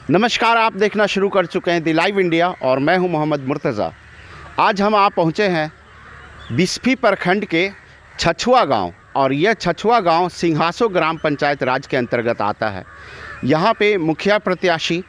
नमस्कार, आप देखना शुरू कर चुके हैं द लाइव इंडिया और मैं हूं मोहम्मद मुर्तज़ा। आज हम आप पहुंचे हैं बिस्फी प्रखंड के छछुआ गांव और यह छछुआ गांव सिंघासो ग्राम पंचायत राज के अंतर्गत आता है। यहां पे मुखिया प्रत्याशी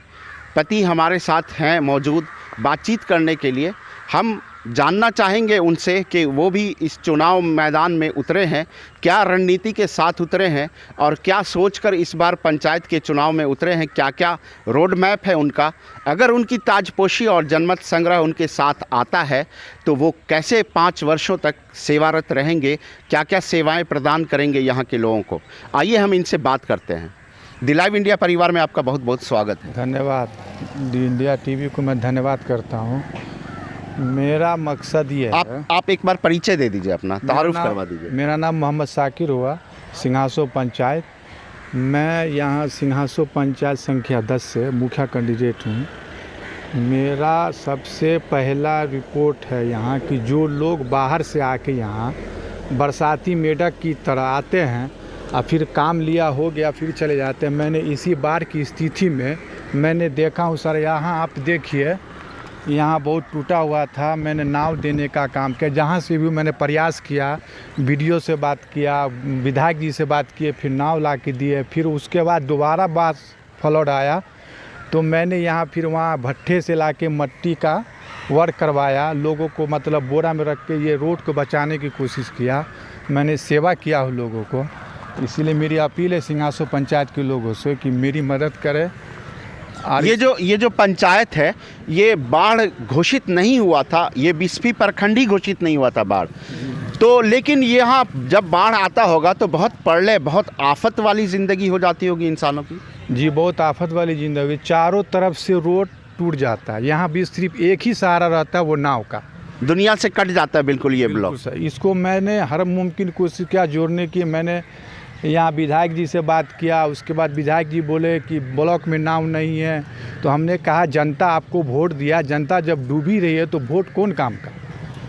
पति हमारे साथ हैं मौजूद बातचीत करने के लिए। हम जानना चाहेंगे उनसे कि वो भी इस चुनाव मैदान में उतरे हैं, क्या रणनीति के साथ उतरे हैं और क्या सोचकर इस बार पंचायत के चुनाव में उतरे हैं, क्या क्या रोड मैप है उनका। अगर उनकी ताजपोशी और जनमत संग्रह उनके साथ आता है तो वो कैसे 5 वर्षों तक सेवारत रहेंगे, क्या क्या सेवाएं प्रदान करेंगे यहाँ के लोगों को। आइए हम इनसे बात करते हैं। द लाइव इंडिया परिवार में आपका बहुत बहुत स्वागत है। धन्यवाद। द इंडिया टीवी को मैं धन्यवाद करता हूँ। मेरा मकसद ये है, आप एक बार परिचय दे दीजिए, अपना तारुफ करवा दीजिए। मेरा नाम मोहम्मद साकिर हुआ, सिंघासो पंचायत। मैं यहाँ सिंघासो पंचायत संख्या 10 से मुखिया कैंडिडेट हूँ। मेरा सबसे पहला रिपोर्ट है यहाँ कि जो लोग बाहर से आके यहाँ बरसाती मेढक की तरह आते हैं और फिर काम लिया हो गया फिर चले जाते हैं। मैंने इसी बार की स्थिति में मैंने देखा हूँ सर, यहाँ आप देखिए, यहाँ बहुत टूटा हुआ था। मैंने नाव देने का काम किया, जहाँ से भी मैंने प्रयास किया, वीडियो से बात किया, विधायक जी से बात किए, फिर नाव ला के दिए। फिर उसके बाद दोबारा बात फ्लड आया तो मैंने यहाँ फिर वहाँ भट्ठे से ला के मट्टी का वर्क करवाया, लोगों को मतलब बोरा में रख के ये रोड को बचाने की कोशिश किया। मैंने सेवा किया हो लोगों को। इसीलिए मेरी अपील है सिंघासो पंचायत के लोगों से कि मेरी मदद करें। ये जो पंचायत है ये बाढ़ घोषित नहीं हुआ था, ये बिस्फी प्रखंड ही घोषित नहीं हुआ था बाढ़ तो, लेकिन यहाँ जब बाढ़ आता होगा तो बहुत प्रलय, बहुत आफत वाली ज़िंदगी हो जाती होगी इंसानों की। जी, बहुत आफत वाली ज़िंदगी। चारों तरफ से रोड टूट जाता है। यहाँ भी सिर्फ एक ही सहारा रहता है, वो नाव का। दुनिया से कट जाता है बिल्कुल ये ब्लॉक। इसको मैंने हर मुमकिन कोशिश किया जोड़ने की। मैंने यहाँ विधायक जी से बात किया, उसके बाद विधायक जी बोले कि ब्लॉक में नाव नहीं है। तो हमने कहा जनता आपको वोट दिया, जनता जब डूबी रही है तो वोट कौन काम का।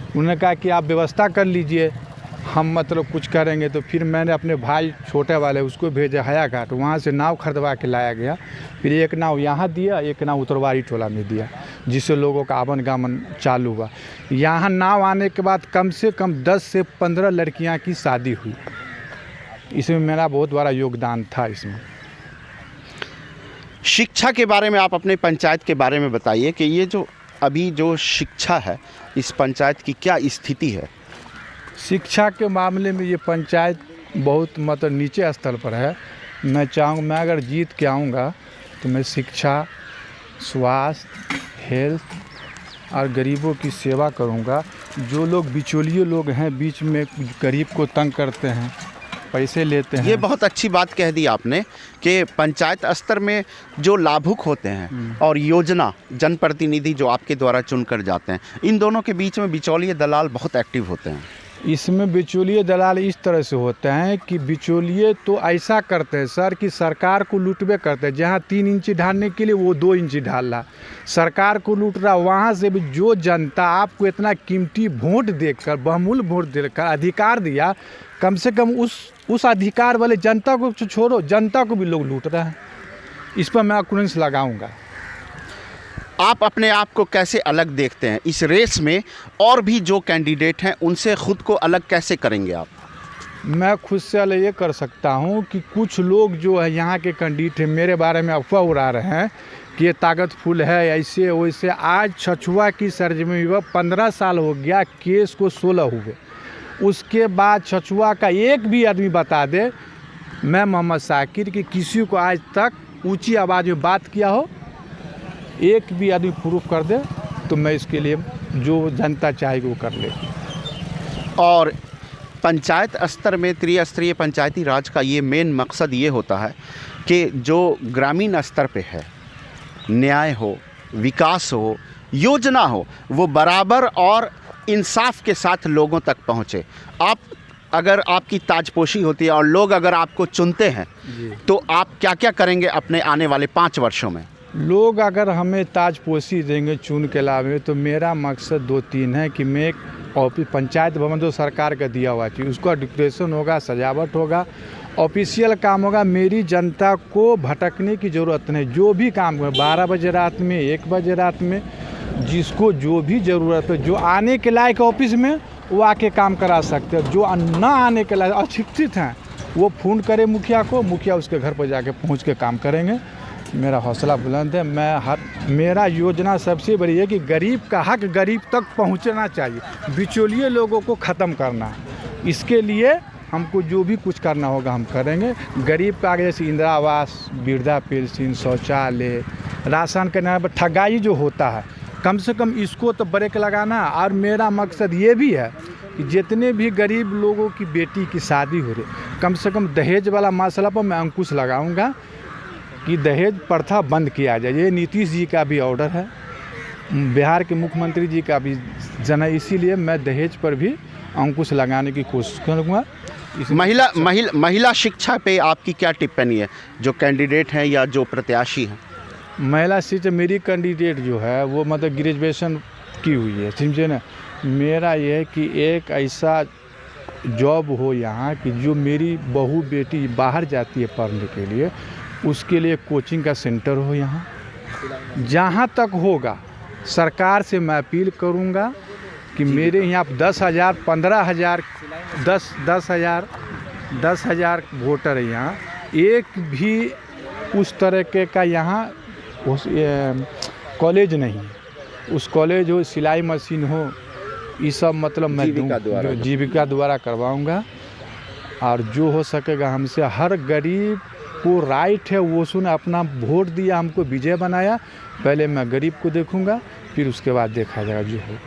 उन्होंने कहा कि आप व्यवस्था कर लीजिए, हम मतलब कुछ करेंगे। तो फिर मैंने अपने भाई छोटे वाले उसको भेजा हयाघाट, वहाँ से नाव खरीदवा के लाया गया। फिर एक नाव यहाँ दिया, एक नाव उतरवारी टोला में दिया, जिससे लोगों का आवन गमन चालू हुआ। यहाँ नाव आने के बाद कम से कम 10 से 15 लड़कियाँ की शादी हुई। इसमें मेरा बहुत बड़ा योगदान था। इसमें शिक्षा के बारे में आप अपने पंचायत के बारे में बताइए कि ये जो अभी जो शिक्षा है इस पंचायत की क्या स्थिति है। शिक्षा के मामले में ये पंचायत बहुत मतलब नीचे स्तर पर है। मैं अगर जीत के आऊँगा तो मैं शिक्षा, स्वास्थ्य, हेल्थ और गरीबों की सेवा करूँगा। जो लोग बिचौलिए लोग हैं, बीच में गरीब को तंग करते हैं, पैसे लेते हैं। ये बहुत अच्छी बात कह दी आपने कि पंचायत स्तर में जो लाभुक होते हैं और योजना जनप्रतिनिधि जो आपके द्वारा चुनकर जाते हैं, इन दोनों के बीच में बिचौलिए दलाल बहुत एक्टिव होते हैं। इसमें बिचौलिए दलाल इस तरह से होते हैं कि बिचौलिए तो ऐसा करते हैं सर कि सरकार को लूटवे करते हैं। जहाँ 3 इंची ढालने के लिए वो 2 इंची ढाल रहा, सरकार को लूट रहा। वहाँ से भी जो जनता आपको इतना कीमती वोट देकर, बहुमूल्य वोट देकर अधिकार दिया, कम से कम उस अधिकार वाले जनता को छोड़ो, जनता को भी लोग लूट रहे हैं। इस पर मैं अकुरेंस लगाऊंगा। आप अपने आप को कैसे अलग देखते हैं इस रेस में, और भी जो कैंडिडेट हैं उनसे खुद को अलग कैसे करेंगे आप? मैं खुद से अलग ये कर सकता हूँ कि कुछ लोग जो है यहाँ के कैंडिडेट हैं, मेरे बारे में अफवाह उड़ा रहे हैं कि ये ताकतफुल है, ऐसे वैसे। आज छछुआ की सरजमी में 15 साल हो गया, केस को 16 हुए। उसके बाद छछुआ का एक भी आदमी बता दे, मैं मोहम्मद साकिर कि किसी को आज तक ऊंची आवाज़ में बात किया हो, एक भी आदमी प्रूफ कर दे तो मैं इसके लिए जो जनता चाहेगी वो कर ले। और पंचायत स्तर में त्रिस्तरीय पंचायती राज का ये मेन मकसद ये होता है कि जो ग्रामीण स्तर पे है, न्याय हो, विकास हो, योजना हो, वो बराबर और इंसाफ के साथ लोगों तक पहुँचे। अगर आपकी ताजपोशी होती है और लोग अगर आपको चुनते हैं तो आप क्या क्या करेंगे अपने आने वाले 5 वर्षों में? लोग अगर हमें ताजपोशी देंगे चुन के लावे तो मेरा मकसद 2-3 है कि मैं ऑफिस पंचायत भवन जो सरकार का दिया हुआ चाहिए उसका डेकोरेशन होगा, सजावट होगा ऑफिशियल काम होगा। मेरी जनता को भटकने की ज़रूरत नहीं। जो भी काम हो, 12 बजे रात में, 1 बजे रात में, जिसको जो भी ज़रूरत है, जो आने के लायक ऑफिस में वो आके काम करा सकते हैं। जो ना आने के लायक अशिक्षित हैं वो फ़ोन करे मुखिया को, मुखिया उसके घर पर जाके पहुंच के काम करेंगे। मेरा हौसला बुलंद है। मेरा योजना सबसे बड़ी है कि गरीब का हक गरीब तक पहुंचना चाहिए। बिचौलिए लोगों को ख़त्म करना है। इसके लिए हमको जो भी कुछ करना होगा हम करेंगे। गरीब का आगे जैसे इंदिरा आवास, वृद्धा पेंशन, शौचालय, राशन के नाम पर ठगाई जो होता है, कम से कम इसको तो ब्रेक लगाना है। और मेरा मकसद ये भी है कि जितने भी गरीब लोगों की बेटी की शादी हो रही, कम से कम दहेज वाला मसला पर मैं अंकुश लगाऊंगा कि दहेज प्रथा बंद किया जाए। ये नीतीश जी का भी ऑर्डर है, बिहार के मुख्यमंत्री जी का भी जना। इसीलिए मैं दहेज पर भी अंकुश लगाने की कोशिश करूँगा। महिला शिक्षा पे आपकी क्या टिप्पणी है, जो कैंडिडेट हैं या जो प्रत्याशी हैं? महिला शिक्षा, मेरी कैंडिडेट जो है वो मतलब ग्रेजुएशन की हुई है, समझे ना। मेरा ये है कि एक ऐसा जॉब हो यहाँ कि जो मेरी बहू बेटी बाहर जाती है पढ़ने के लिए, उसके लिए कोचिंग का सेंटर हो यहाँ। जहाँ तक होगा सरकार से मैं अपील करूँगा कि मेरे यहाँ 10,000, 15,000, 10,000 वोटर है यहाँ। एक भी उस तरह का यहाँ उस कॉलेज नहीं है। उस कॉलेज हो, सिलाई मशीन हो, ये सब मतलब मैं जीविका द्वारा करवाऊँगा। और जो हो सकेगा हमसे, हर गरीब को राइट है वो सुन। अपना वोट दिया, हमको विजय बनाया, पहले मैं गरीब को देखूंगा, फिर उसके बाद देखा जाएगा जो हो।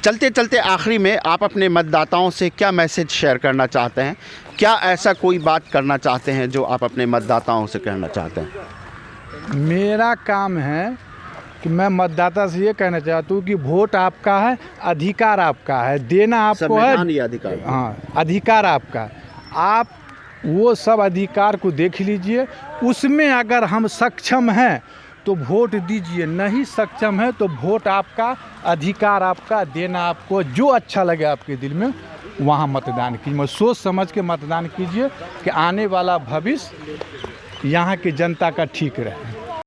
चलते चलते आखिरी में आप अपने मतदाताओं से क्या मैसेज शेयर करना चाहते हैं? क्या ऐसा कोई बात करना चाहते हैं जो आप अपने मतदाताओं से कहना चाहते हैं? मेरा काम है कि मैं मतदाता से ये कहना चाहता हूँ कि वोट आपका है, अधिकार आपका है, देना आपको है। अधिकार, हाँ, अधिकार आपका है। आप वो सब अधिकार को देख लीजिए। उसमें अगर हम सक्षम हैं तो वोट दीजिए, नहीं सक्षम है तो वोट आपका, अधिकार आपका, देना आपको। जो अच्छा लगे आपके दिल में वहाँ मतदान कीजिए। मैं सोच समझ के मतदान कीजिए कि आने वाला भविष्य यहाँ की जनता का ठीक रहे।